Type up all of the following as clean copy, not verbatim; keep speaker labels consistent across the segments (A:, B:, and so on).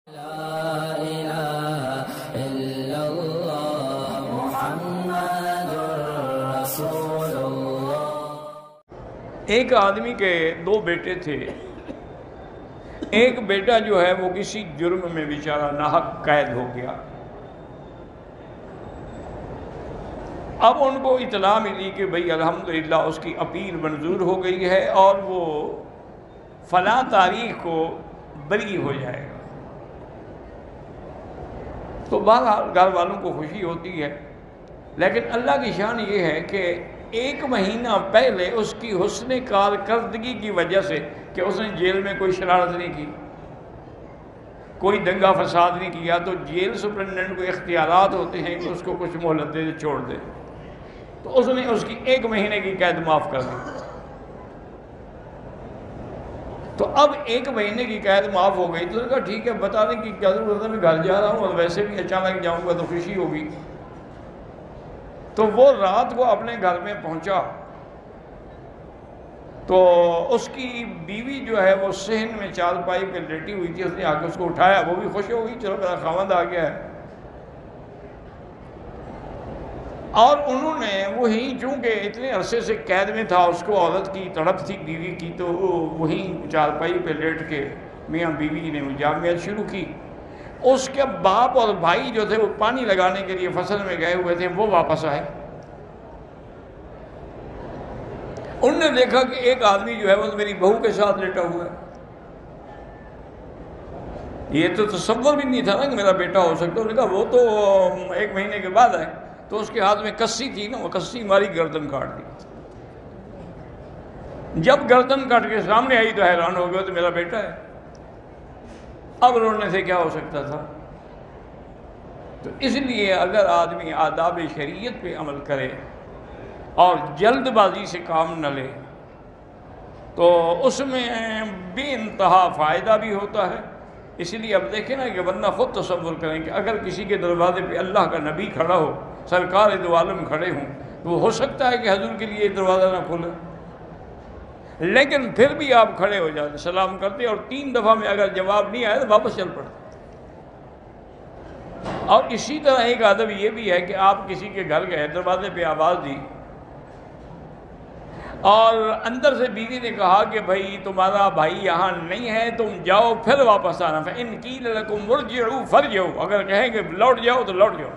A: لا الہ الا اللہ محمد رسول اللہ۔
B: ایک آدمی کے دو بیٹے تھے۔ ایک بیٹا جو ہے وہ کسی جرم میں بیچارہ ناحق قید ہو گیا۔ اب ان کو اطلاع ملی کہ بھئی الحمدللہ اس کی اپیل منظور ہو گئی ہے اور وہ فلاں تاریخ کو بری ہو جائے گا۔ تو بہرحال گھر والوں کو خوشی ہوتی ہے، لیکن اللہ کی شان یہ ہے کہ ایک مہینہ پہلے اس کی حسن کارکردگی کی وجہ سے کہ اس نے جیل میں کوئی شرارت نہیں کی، کوئی دنگا فساد نہیں کیا، تو جیل سپرنٹنڈنٹ کو اختیارات ہوتے ہیں کہ اس کو کچھ مہلت دے چھوڑ دے، تو اس نے اس کی ایک مہینے کی قید معاف کر دی۔ تو اب ایک مہینے کی قید معاف ہو گئی، تو نے کہا ٹھیک ہے، بتانے کی کیا ضرورت ہے، میں گھر جا رہا ہوں اور ویسے بھی اچانک جاؤں گا تو خوشی ہوگی۔ تو وہ رات کو اپنے گھر میں پہنچا تو اس کی بیوی جو ہے وہ صحن میں چارپائی پہ لیٹی ہوئی تھی، اس نے آ کے اس کو اٹھایا، وہ بھی خوش ہو گئی، چلو میرا خاوند آ گیا ہے۔ اور انہوں نے وہیں، چونکہ اتنے عرصے سے قید میں تھا، اس کو عورت کی تڑپ تھی بیوی کی، تو وہیں چارپائی پہ لیٹ کے میاں بیوی نے مجامعت شروع کی۔ اس کے باپ اور بھائی جو تھے وہ پانی لگانے کے لیے فصل میں گئے ہوئے تھے، وہ واپس آئے۔ انہوں نے دیکھا کہ ایک آدمی جو ہے وہ میری بہو کے ساتھ لیٹا ہوا ہے۔ یہ تو تصور بھی نہیں تھا نا کہ میرا بیٹا ہو سکتا۔ انہوں نے کہا وہ تو ایک مہینے کے بعد آئے، تو اس کے ہاتھ میں کسی تھی نا، وہ کسی ماری گردن کاٹ دی۔ جب گردن کاٹ کے سامنے آئی تو حیران ہو گیا، تو میرا بیٹا ہے۔ اب رونے سے کیا ہو سکتا تھا؟ تو اس لیے اگر آدمی آداب شریعت پہ عمل کرے اور جلد بازی سے کام نہ لے تو اس میں بے انتہا فائدہ بھی ہوتا ہے۔ اس لیے اب دیکھیں نا کہ بندہ خود تصور کریں کہ اگر کسی کے دروازے پہ اللہ کا نبی کھڑا ہو، سرکار دو عالم کھڑے ہوں، تو ہو سکتا ہے کہ حضور کے لیے دروازہ نہ کھولے، لیکن پھر بھی آپ کھڑے ہو جاتے، سلام کرتے، اور 3 دفعہ میں اگر جواب نہیں آیا تو واپس چل پڑتے۔ اور اسی طرح ایک ادب یہ بھی ہے کہ آپ کسی کے گھر گئے، دروازے پہ آواز دی اور اندر سے بیوی نے کہا کہ بھائی تمہارا بھائی یہاں نہیں ہے، تم جاؤ پھر واپس آنا، فَإِن قِيلَ لَكُمْ ارْجِعُوا فَارْجِعُوا، اگر کہیں کہ لوٹ جاؤ تو لوٹ جاؤ۔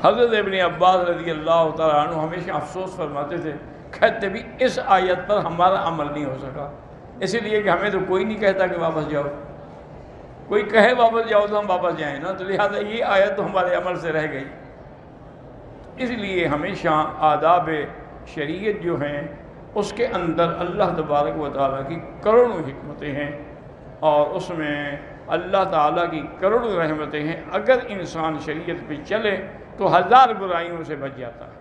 B: حضرت ابن عباس رضی اللہ تعالیٰ عنہ ہمیشہ افسوس فرماتے تھے، کہتے بھی اس آیت پر ہمارا عمل نہیں ہو سکا، اس لیے کہ ہمیں تو کوئی نہیں کہتا کہ واپس جاؤ، کوئی کہے واپس جاؤ تو ہم واپس جائیں نا، تو لہٰذا یہ آیت تو ہمارے عمل سے رہ گئی۔ اس لیے ہمیشہ آداب شریعت جو ہیں اس کے اندر اللہ تبارک و تعالیٰ کی کروڑوں حکمتیں ہیں، اور اس میں اللہ تعالیٰ کی کروڑوں رحمتیں ہیں۔ اگر انسان شریعت پہ چلے تو 1000 برائیوں سے بچ جاتا ہے۔